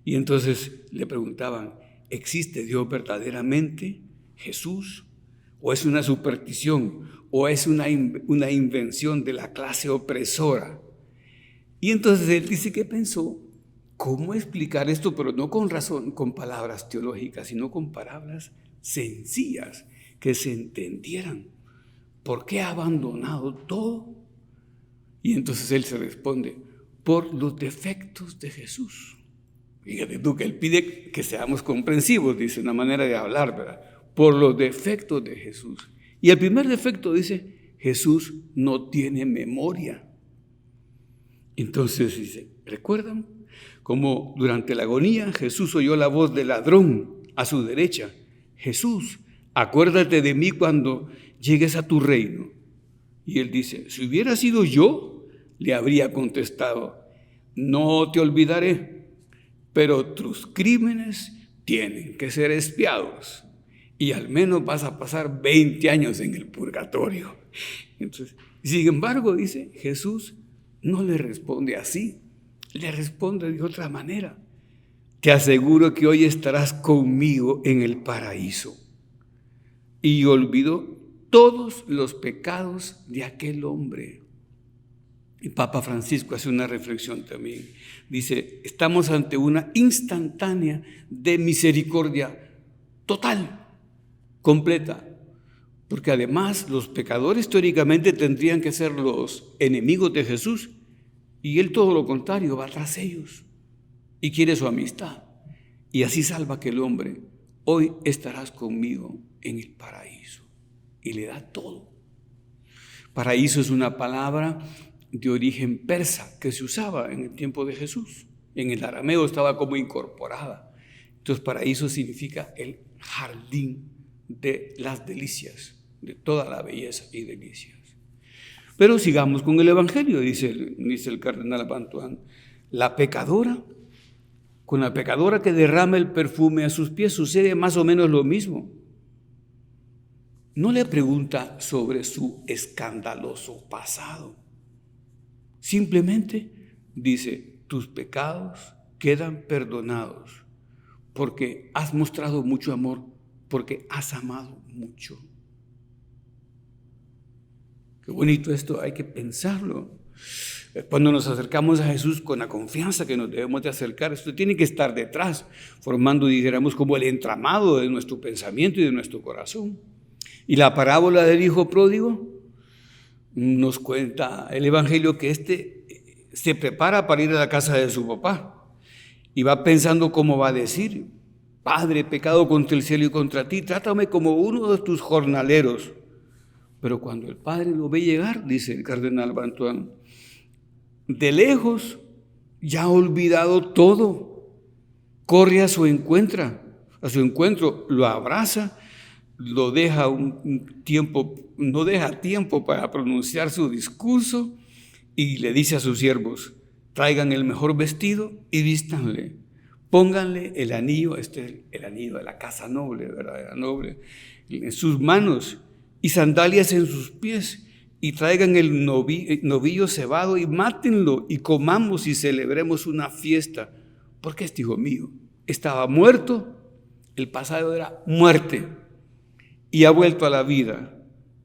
Y entonces le preguntaban, ¿existe Dios verdaderamente, Jesús? ¿O es una superstición? ¿O es una invención de la clase opresora? Y entonces él dice que pensó, ¿cómo explicar esto? Pero no con razón, con palabras teológicas, sino con palabras sencillas, que se entendieran. ¿Por qué ha abandonado todo? Y entonces él se responde, por los defectos de Jesús. Fíjate tú que él pide que seamos comprensivos, dice, una manera de hablar, ¿verdad? Por los defectos de Jesús. Y el primer defecto dice, Jesús no tiene memoria. Entonces dice, ¿recuerdan? Como durante la agonía Jesús oyó la voz del ladrón a su derecha. Jesús, acuérdate de mí cuando llegues a tu reino. Y él dice, si hubiera sido yo, le habría contestado, no te olvidaré, pero tus crímenes tienen que ser expiados y al menos vas a pasar 20 años en el purgatorio. Entonces, sin embargo, dice, Jesús no le responde así, le responde de otra manera. Te aseguro que hoy estarás conmigo en el paraíso. Y olvidó todos los pecados de aquel hombre. El Papa Francisco hace una reflexión también. Dice, estamos ante una instantánea de misericordia total, completa. Porque además los pecadores teóricamente tendrían que ser los enemigos de Jesús. Y él todo lo contrario, va tras ellos y quiere su amistad. Y así salva aquel hombre. Hoy estarás conmigo en el paraíso. Y le da todo. Paraíso es una palabra de origen persa que se usaba en el tiempo de Jesús. En el arameo estaba como incorporada. Entonces paraíso significa el jardín de las delicias, de toda la belleza y delicias. Pero sigamos con el Evangelio, dice el cardenal Bantuán. Con la pecadora que derrama el perfume a sus pies sucede más o menos lo mismo. No le pregunta sobre su escandaloso pasado. Simplemente dice, tus pecados quedan perdonados porque has mostrado mucho amor, porque has amado mucho. Qué bonito esto, hay que pensarlo. Cuando nos acercamos a Jesús con la confianza que nos debemos de acercar, esto tiene que estar detrás, formando, dijéramos, como el entramado de nuestro pensamiento y de nuestro corazón. Y la parábola del hijo pródigo nos cuenta el Evangelio que se prepara para ir a la casa de su papá y va pensando cómo va a decir, Padre, he pecado contra el cielo y contra ti, trátame como uno de tus jornaleros. Pero cuando el padre lo ve llegar, dice el cardenal Bantuán, de lejos ya ha olvidado todo, corre a su encuentro, lo abraza, lo deja no deja tiempo para pronunciar su discurso y le dice a sus siervos, traigan el mejor vestido y vístanle, pónganle el anillo, el anillo de la casa noble, ¿verdad? Noble, en sus manos y sandalias en sus pies, y traigan el novillo cebado y mátenlo y comamos y celebremos una fiesta, porque este hijo mío estaba muerto, el pasado era muerte, y ha vuelto a la vida,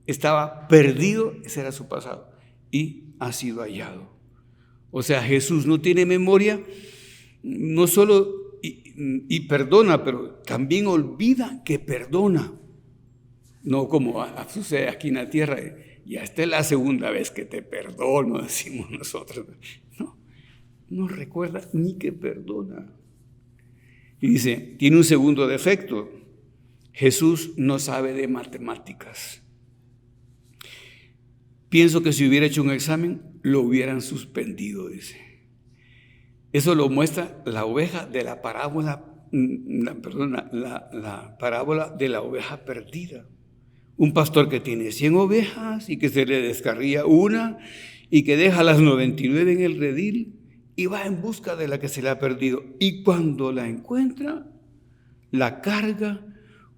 estaba perdido, ese era su pasado, y ha sido hallado. O sea, Jesús no tiene memoria, no solo y perdona, pero también olvida que perdona. No como sucede aquí en la tierra, ya esta es la segunda vez que te perdono, decimos nosotros. No recuerda ni que perdona. Y dice, tiene un segundo defecto. Jesús no sabe de matemáticas. Pienso que si hubiera hecho un examen, lo hubieran suspendido, dice. Eso lo muestra la oveja de la parábola, la parábola de la oveja perdida. Un pastor que tiene 100 ovejas y que se le descarría una y que deja las 99 en el redil y va en busca de la que se le ha perdido. Y cuando la encuentra, la carga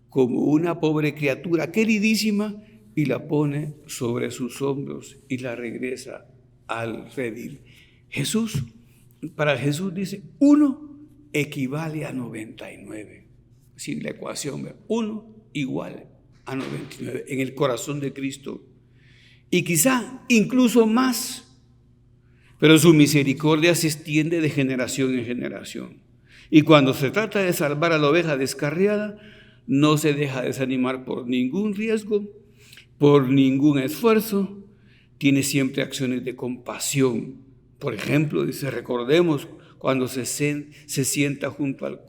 como una pobre criatura queridísima y la pone sobre sus hombros y la regresa al redil. Para Jesús dice, 1 equivale a 99. Si la ecuación, 1 igual a 99 en el corazón de Cristo. Y quizá incluso más. Pero su misericordia se extiende de generación en generación. Y cuando se trata de salvar a la oveja descarriada, no se deja desanimar por ningún riesgo, por ningún esfuerzo. Tiene siempre acciones de compasión. Por ejemplo, dice, recordemos cuando se sienta junto al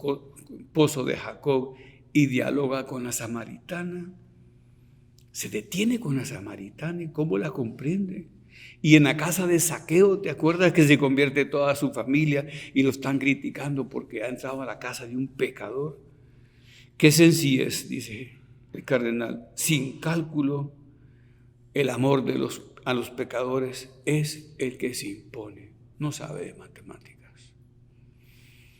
pozo de Jacob y dialoga con la samaritana. Se detiene con la samaritana y cómo la comprende. Y en la casa de Zaqueo, ¿te acuerdas que se convierte toda su familia y lo están criticando porque ha entrado a la casa de un pecador? Qué sencillez, dice el cardenal, sin cálculo, el amor a los pecadores es el que se impone. No sabe de matemáticas.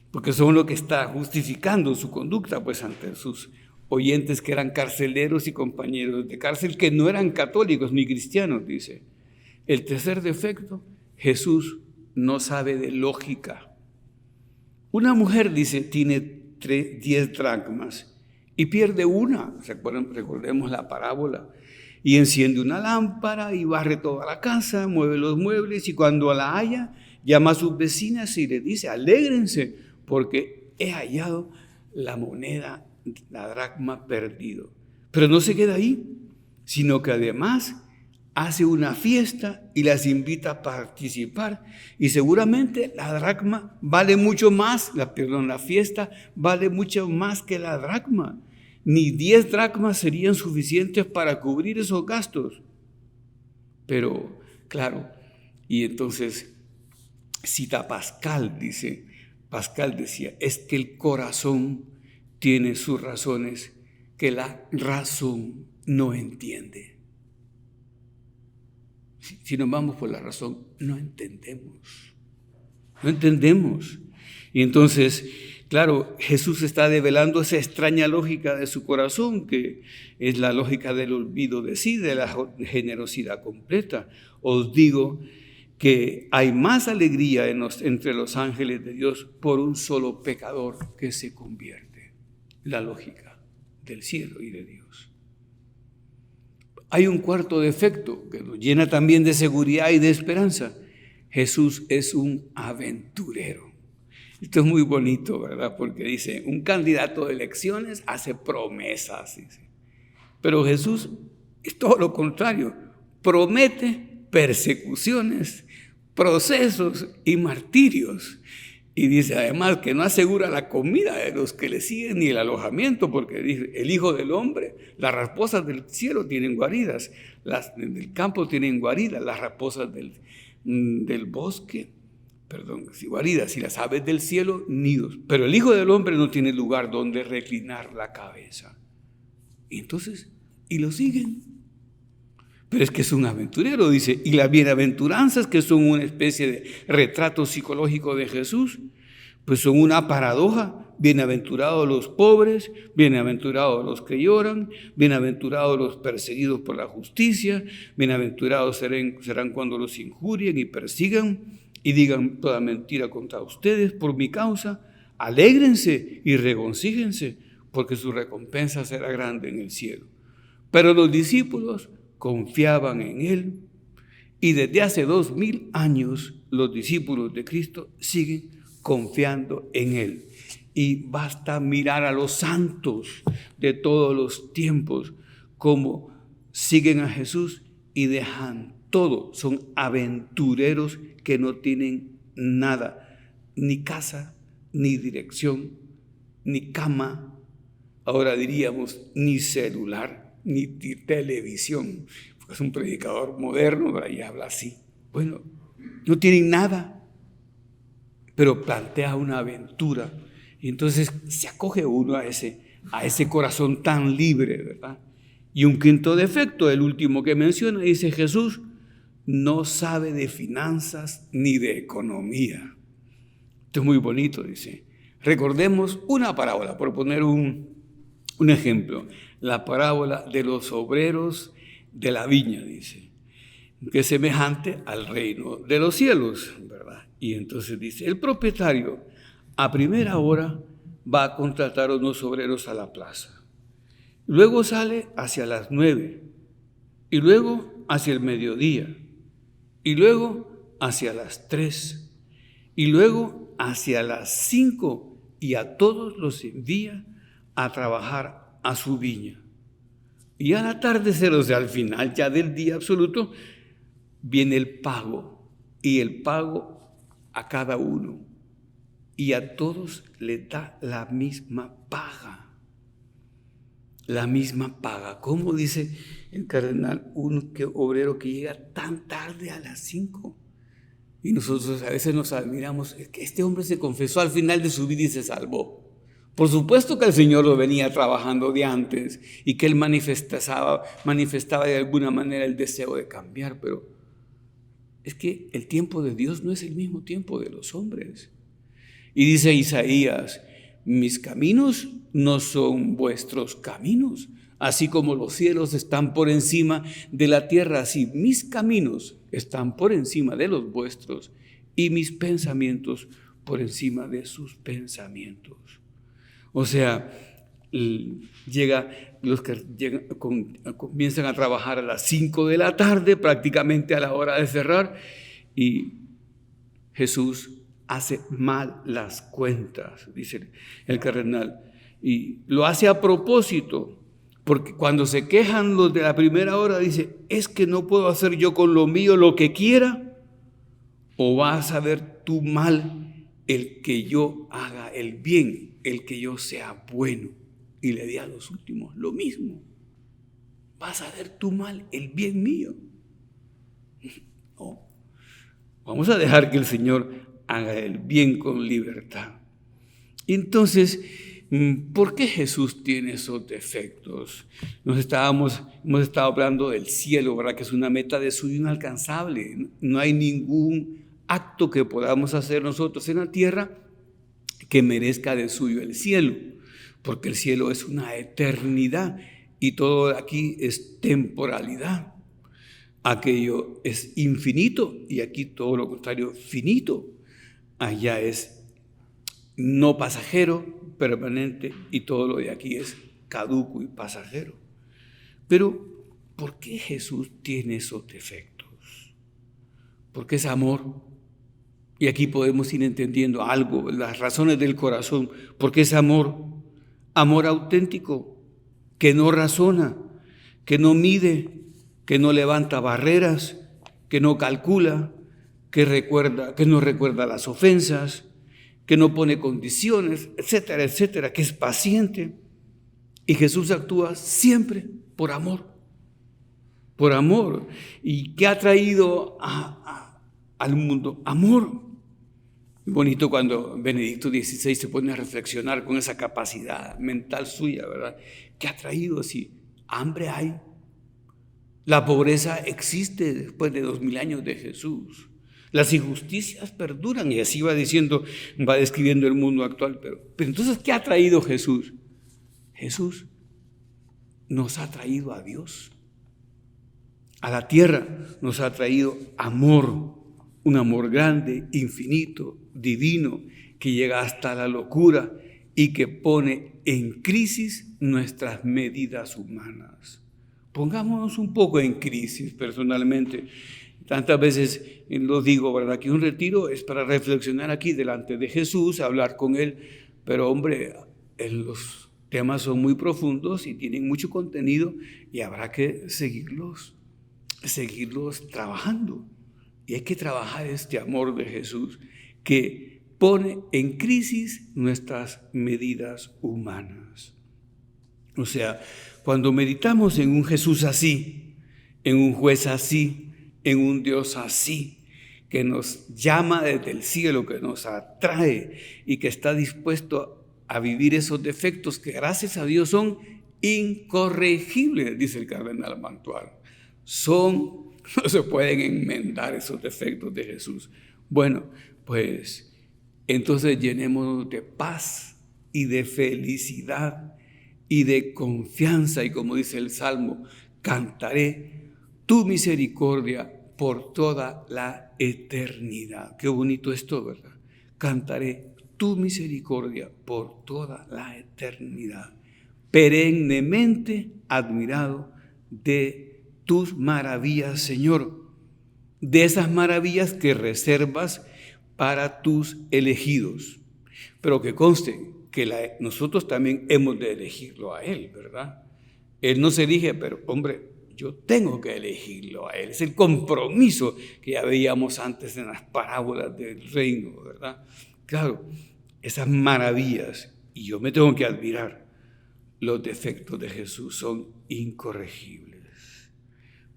Porque son lo que está justificando su conducta, pues ante sus oyentes que eran carceleros y compañeros de cárcel, que no eran católicos ni cristianos, dice. El tercer defecto, Jesús no sabe de lógica. Una mujer, dice, tiene 10 dracmas y pierde una. Recordemos la parábola. Y enciende una lámpara y barre toda la casa, mueve los muebles y cuando la halla, llama a sus vecinas y les dice, alégrense porque he hallado la moneda, la dracma perdido. Pero no se queda ahí, sino que además hace una fiesta y las invita a participar. Y seguramente la dracma vale mucho más, la fiesta vale mucho más que la dracma. Ni 10 dracmas serían suficientes para cubrir esos gastos. Pero, claro, y entonces cita Pascal, dice, Pascal decía, es que el corazón tiene sus razones que la razón no entiende. Si nos vamos por la razón, no entendemos. No entendemos. Y entonces, claro, Jesús está develando esa extraña lógica de su corazón, que es la lógica del olvido de sí, de la generosidad completa. Os digo que hay más alegría entre los ángeles de Dios por un solo pecador que se convierte. La lógica del cielo y de Dios. Hay un cuarto defecto que nos llena también de seguridad y de esperanza. Jesús es un aventurero. Esto es muy bonito, ¿verdad? Porque dice, un candidato de elecciones hace promesas. Dice. Pero Jesús es todo lo contrario. Promete persecuciones, procesos y martirios. Y dice además que no asegura la comida de los que le siguen ni el alojamiento, porque dice, el Hijo del Hombre, las raposas del cielo tienen guaridas, las del campo tienen guaridas, las raposas del bosque, guaridas, y las aves del cielo, nidos. Pero el Hijo del Hombre no tiene lugar donde reclinar la cabeza. Y entonces, y lo siguen. Pero es que es un aventurero, dice, y las bienaventuranzas, que son una especie de retrato psicológico de Jesús, pues son una paradoja. Bienaventurados los pobres, bienaventurados los que lloran, bienaventurados los perseguidos por la justicia, bienaventurados serán cuando los injurien y persigan y digan toda mentira contra ustedes por mi causa. Alégrense y regocíjense, porque su recompensa será grande en el cielo. Pero los discípulos confiaban en Él y desde hace 2000 años los discípulos de Cristo siguen confiando en Él. Y basta mirar a los santos de todos los tiempos cómo siguen a Jesús y dejan todo. Son aventureros que no tienen nada, ni casa, ni dirección, ni cama, ahora diríamos ni celular, ni televisión, porque es un predicador moderno, pero ahí habla así. Bueno, no tienen nada, pero plantea una aventura. Y entonces se acoge uno a ese corazón tan libre, ¿verdad? Y un quinto defecto, el último que menciona, dice Jesús, no sabe de finanzas ni de economía. Esto es muy bonito, dice. Recordemos una parábola, por poner un ejemplo. La parábola de los obreros de la viña, dice, que es semejante al reino de los cielos, ¿verdad? Y entonces dice, el propietario a primera hora va a contratar a unos obreros a la plaza. Luego sale hacia las 9, y luego hacia el mediodía, y luego hacia las 3, y luego hacia las 5, y a todos los envía a trabajar a su viña. Y al atardecer, o sea, al final ya del día absoluto, viene el pago, y el pago a cada uno, y a todos les da la misma paga. La misma paga. ¿Cómo dice el cardenal? Un obrero que llega tan tarde a las 5. Y nosotros a veces nos admiramos, es que este hombre se confesó al final de su vida y se salvó. Por supuesto que el Señor lo venía trabajando de antes y que Él manifestaba de alguna manera el deseo de cambiar, pero es que el tiempo de Dios no es el mismo tiempo de los hombres. Y dice Isaías, mis caminos no son vuestros caminos, así como los cielos están por encima de la tierra, así mis caminos están por encima de los vuestros y mis pensamientos por encima de sus pensamientos. O sea, los que comienzan a trabajar a las 5 de la tarde, prácticamente a la hora de cerrar, y Jesús hace mal las cuentas, dice el cardenal, y lo hace a propósito, porque cuando se quejan los de la primera hora, dice, es que no puedo hacer yo con lo mío lo que quiera, o vas a ver tú mal el que yo haga el bien, el que yo sea bueno, y le di a los últimos lo mismo. Vas a ver tú mal el bien mío. No, vamos a dejar que el Señor haga el bien con libertad. Entonces, ¿por qué Jesús tiene esos defectos? Hemos estado hablando del cielo, ¿verdad? Que es una meta de suyo inalcanzable. No hay ningún acto que podamos hacer nosotros en la tierra que merezca de suyo el cielo, porque el cielo es una eternidad y todo aquí es temporalidad. Aquello es infinito y aquí todo lo contrario, finito. Allá es no pasajero, permanente, y todo lo de aquí es caduco y pasajero. Pero, ¿por qué Jesús tiene esos defectos? Porque es amor. Y aquí podemos ir entendiendo algo, las razones del corazón. Porque es amor auténtico, que no razona, que no mide, que no levanta barreras, que no calcula, que no recuerda las ofensas, que no pone condiciones, etcétera, etcétera, que es paciente. Y Jesús actúa siempre por amor. Por amor. ¿Y qué ha traído al mundo? Amor. Bonito cuando Benedicto XVI se pone a reflexionar con esa capacidad mental suya, ¿verdad? ¿Qué ha traído así? Hambre hay. La pobreza existe después de 2000 años de Jesús. Las injusticias perduran, y así va describiendo el mundo actual. Pero entonces, ¿qué ha traído Jesús? Jesús nos ha traído a Dios. A la tierra nos ha traído amor, un amor grande, infinito, divino, que llega hasta la locura y que pone en crisis nuestras medidas humanas. Pongámonos un poco en crisis personalmente. Tantas veces lo digo, ¿verdad? Que un retiro es para reflexionar aquí delante de Jesús, hablar con Él, pero hombre, los temas son muy profundos y tienen mucho contenido y habrá que seguirlos trabajando. Y hay que trabajar este amor de Jesús que pone en crisis nuestras medidas humanas. O sea, cuando meditamos en un Jesús así, en un juez así, en un Dios así, que nos llama desde el cielo, que nos atrae y que está dispuesto a vivir esos defectos que gracias a Dios son incorregibles, dice el cardenal Mantual. No se pueden enmendar esos defectos de Jesús. Bueno, pues Entonces llenémonos de paz y de felicidad y de confianza. Y como dice el Salmo, cantaré tu misericordia por toda la eternidad. Qué bonito esto, ¿verdad? Cantaré tu misericordia por toda la eternidad. Perennemente admirado de tus maravillas, Señor, de esas maravillas que reservas para tus elegidos. Pero que conste que nosotros también hemos de elegirlo a Él, ¿verdad? Él no se elige, pero hombre, yo tengo que elegirlo a Él. Es el compromiso que ya veíamos antes en las parábolas del reino, ¿verdad? Claro, esas maravillas, y yo me tengo que admirar. Los defectos de Jesús son incorregibles.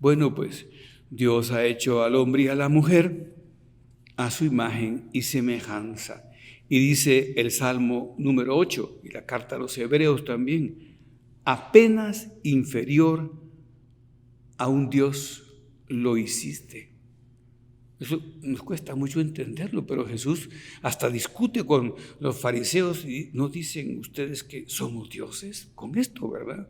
Bueno, pues Dios ha hecho al hombre y a la mujer a su imagen y semejanza. Y dice el Salmo número 8 y la carta a los Hebreos también, apenas inferior a un Dios lo hiciste. Eso nos cuesta mucho entenderlo, pero Jesús hasta discute con los fariseos y nos dicen ustedes que somos dioses con esto, ¿verdad?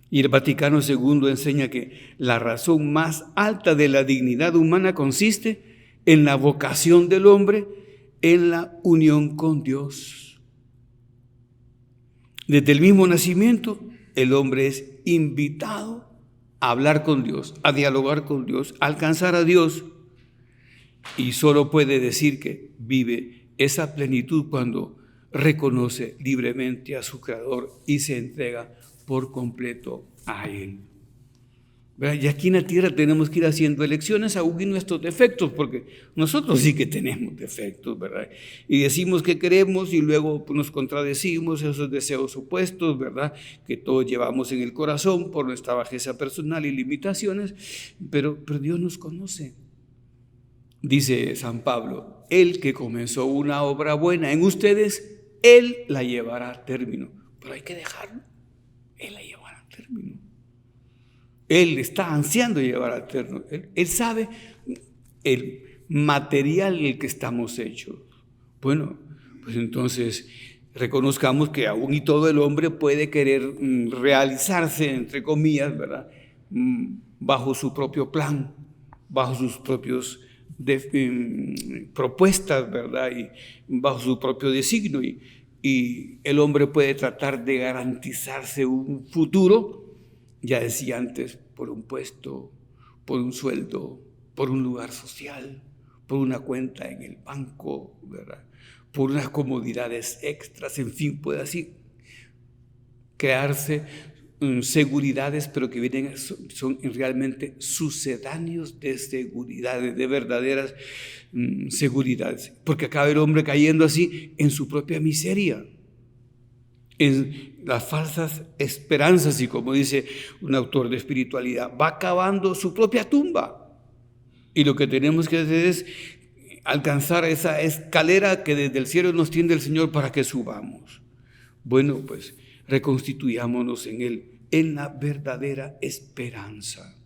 Y el Vaticano II enseña que la razón más alta de la dignidad humana consiste en la vocación del hombre en la unión con Dios. Desde el mismo nacimiento, el hombre es invitado a hablar con Dios, a dialogar con Dios, a alcanzar a Dios. Y solo puede decir que vive esa plenitud cuando reconoce libremente a su Creador y se entrega por completo a Él. ¿Verdad? Y aquí en la tierra tenemos que ir haciendo elecciones según nuestros defectos, porque nosotros sí que tenemos defectos, ¿verdad? Y decimos que queremos y luego nos contradecimos esos deseos opuestos, ¿verdad? Que todos llevamos en el corazón por nuestra bajeza personal y limitaciones, pero Dios nos conoce. Dice San Pablo, el que comenzó una obra buena en ustedes, Él la llevará a término. Pero hay que dejarlo, Él la llevará a término. Él está ansiando llevar a término. Él sabe el material en el que estamos hechos. Bueno, pues entonces reconozcamos que aún y todo el hombre puede querer realizarse, entre comillas, ¿verdad? Bajo su propio plan, bajo sus propios propuestas, ¿verdad? Y bajo su propio designio. Y el hombre puede tratar de garantizarse un futuro, ya decía antes, por un puesto, por un sueldo, por un lugar social, por una cuenta en el banco, ¿verdad? Por unas comodidades extras, en fin, puede así crearse seguridades, pero que vienen, son realmente sucedáneos de seguridades, de verdaderas seguridades, porque acaba el hombre cayendo así en su propia miseria, en las falsas esperanzas, y como dice un autor de espiritualidad, va cavando su propia tumba. Y lo que tenemos que hacer es alcanzar esa escalera que desde el cielo nos tiende el Señor para que subamos. Bueno, pues reconstituyámonos en Él, en la verdadera esperanza.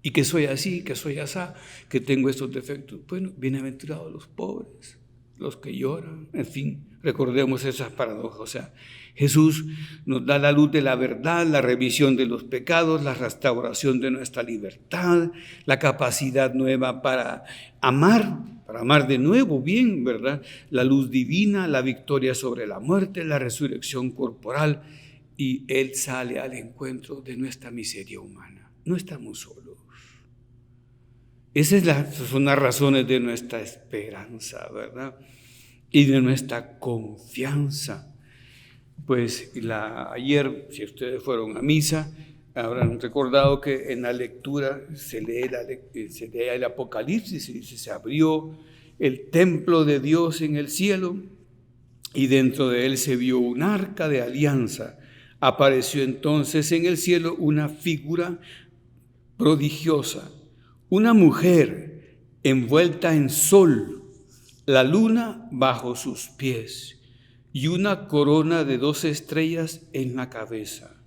Y que soy así, que soy asá, que tengo estos defectos. Bueno, bienaventurados los pobres, los que lloran, en fin, recordemos esas paradojas. O sea, Jesús nos da la luz de la verdad, la remisión de los pecados, la restauración de nuestra libertad, la capacidad nueva para amar de nuevo bien, ¿verdad? La luz divina, la victoria sobre la muerte, la resurrección corporal, y Él sale al encuentro de nuestra miseria humana. No estamos solos. Esas son las razones de nuestra esperanza, ¿verdad? Y de nuestra confianza. Pues ayer, si ustedes fueron a misa, habrán recordado que en la lectura se lee el Apocalipsis y dice, se abrió el templo de Dios en el cielo y dentro de él se vio un arca de alianza. Apareció entonces en el cielo una figura prodigiosa, una mujer envuelta en sol, la luna bajo sus pies y una corona de 12 estrellas en la cabeza.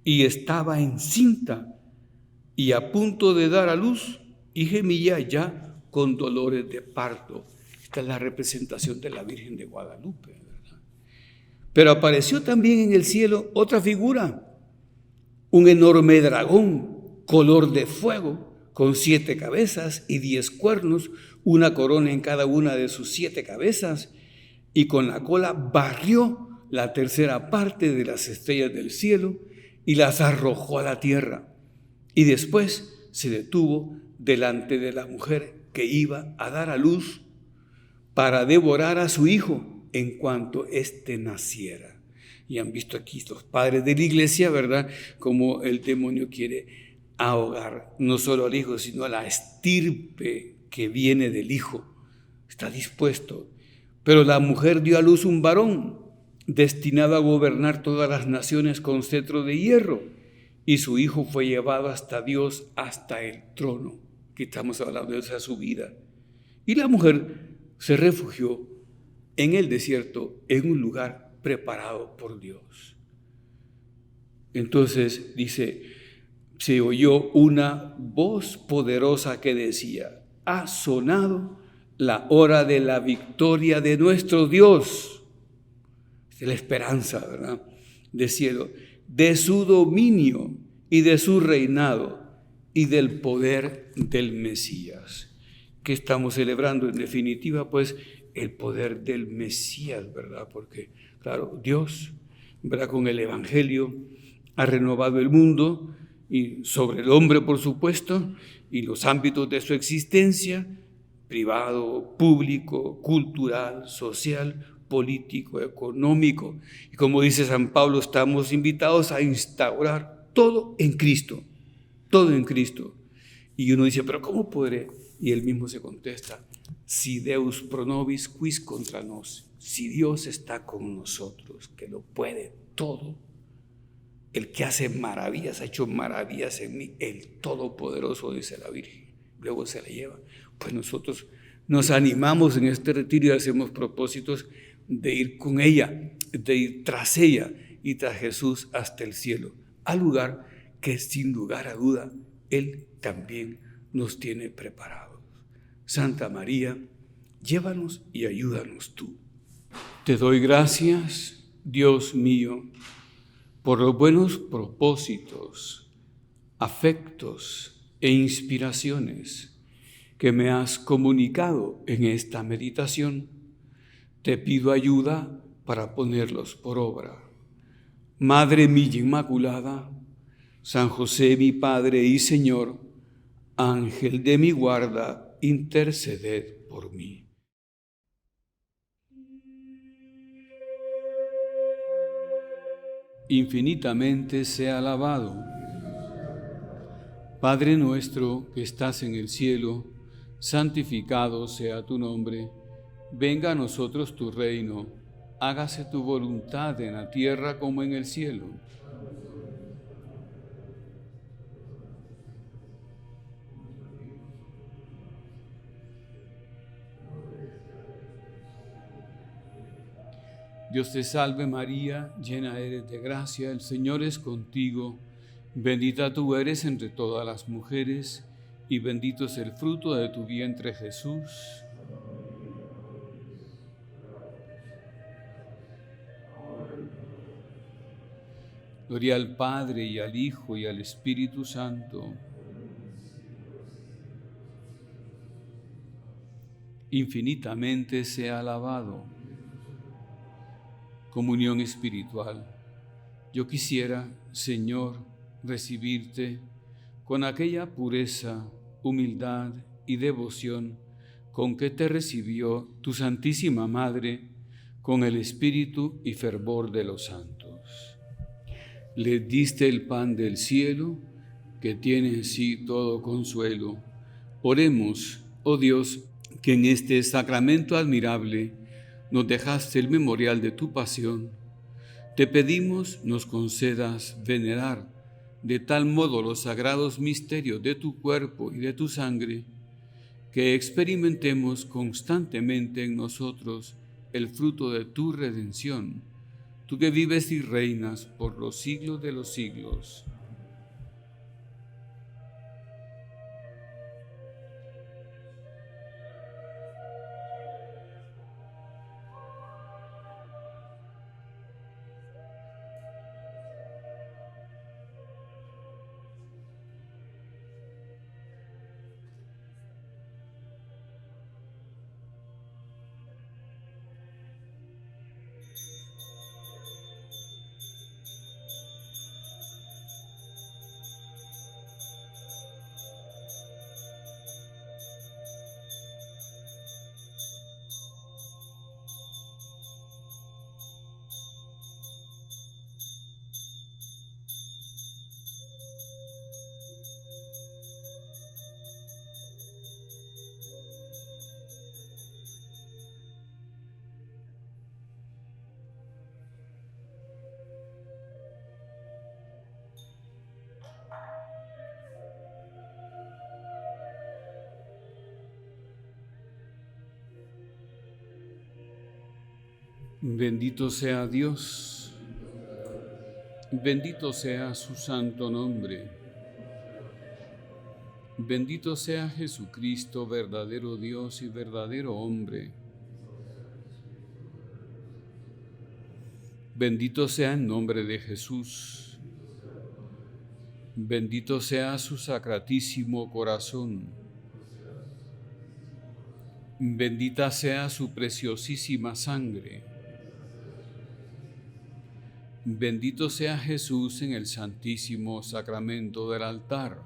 Y estaba encinta y a punto de dar a luz y gemía ya con dolores de parto. Esta es la representación de la Virgen de Guadalupe, ¿verdad? Pero apareció también en el cielo otra figura, un enorme dragón, color de fuego, con 7 cabezas y 10 cuernos, una corona en cada una de sus 7 cabezas, y con la cola barrió la tercera parte de las estrellas del cielo y las arrojó a la tierra. Y después se detuvo delante de la mujer que iba a dar a luz para devorar a su hijo en cuanto éste naciera. Y han visto aquí los padres de la iglesia, ¿verdad?, como el demonio quiere ahogar no solo al hijo, sino a la estirpe que viene del hijo. Está dispuesto. Pero la mujer dio a luz un varón destinado a gobernar todas las naciones con cetro de hierro, y su hijo fue llevado hasta Dios, hasta el trono. Aquí estamos hablando de esa subida. Y la mujer se refugió en el desierto, en un lugar preparado por Dios. Entonces dice, se oyó una voz poderosa que decía: ha sonado la hora de la victoria de nuestro Dios. Es la esperanza, ¿verdad?, del cielo, de su dominio y de su reinado y del poder del Mesías. ¿Qué estamos celebrando? En definitiva, pues, el poder del Mesías, ¿verdad? Porque, claro, Dios, ¿verdad?, con el Evangelio ha renovado el mundo y sobre el hombre, por supuesto, y los ámbitos de su existencia, privado, público, cultural, social, político, económico. Y como dice San Pablo, estamos invitados a instaurar todo en Cristo, todo en Cristo. Y uno dice, ¿pero cómo podré? Y él mismo se contesta, si Deus pro nobis, quis contra nos. Si Dios está con nosotros, que lo puede todo, el que hace maravillas, ha hecho maravillas en mí, el Todopoderoso, dice la Virgen, luego se la lleva. Pues nosotros nos animamos en este retiro y hacemos propósitos de ir con ella, de ir tras ella y tras Jesús hasta el cielo, al lugar que sin lugar a duda Él también nos tiene preparados. Santa María, llévanos y ayúdanos tú. Te doy gracias, Dios mío, por los buenos propósitos, afectos e inspiraciones que me has comunicado en esta meditación. Te pido ayuda para ponerlos por obra. Madre mía Inmaculada, San José mi Padre y Señor, Ángel de mi guarda, interceded por mí. Infinitamente sea alabado. Padre nuestro que estás en el cielo, santificado sea tu nombre. Venga a nosotros tu reino. Hágase tu voluntad en la tierra como en el cielo. Dios te salve María, llena eres de gracia, el Señor es contigo. Bendita tú eres entre todas las mujeres, y bendito es el fruto de tu vientre Jesús. Gloria al Padre, y al Hijo, y al Espíritu Santo. Infinitamente sea alabado. Comunión espiritual. Yo quisiera, Señor, recibirte con aquella pureza, humildad y devoción con que te recibió tu Santísima Madre, con el espíritu y fervor de los santos. Le diste el pan del cielo, que tiene en sí todo consuelo. Oremos, oh Dios, que en este sacramento admirable nos dejaste el memorial de tu pasión. Te pedimos nos concedas venerar de tal modo los sagrados misterios de tu cuerpo y de tu sangre, que experimentemos constantemente en nosotros el fruto de tu redención, tú que vives y reinas por los siglos de los siglos. Bendito sea Dios, bendito sea su santo nombre, bendito sea Jesucristo, verdadero Dios y verdadero hombre. Bendito sea el nombre de Jesús, bendito sea su sacratísimo corazón, bendita sea su preciosísima sangre. Bendito sea Jesús en el santísimo sacramento del altar.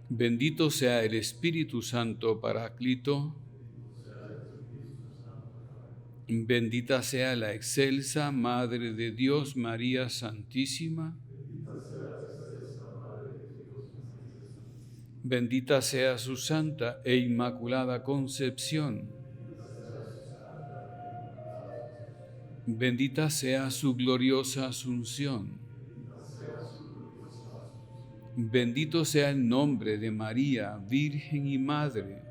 Bendito sea el Espíritu Santo Paráclito. Bendita sea la excelsa Madre de Dios, María Santísima. Bendita sea su santa e inmaculada concepción. Bendita sea su gloriosa asunción. Bendito sea el nombre de María, Virgen y Madre.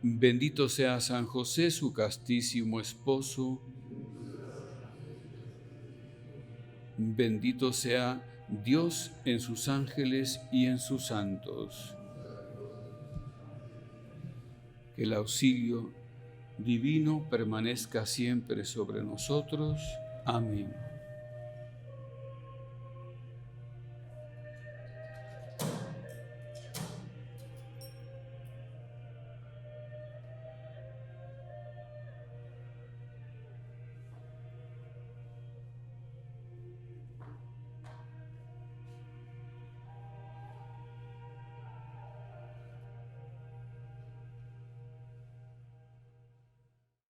Bendito sea San José, su castísimo esposo. Bendito sea Dios en sus ángeles y en sus santos. Que el auxilio divino permanezca siempre sobre nosotros. Amén.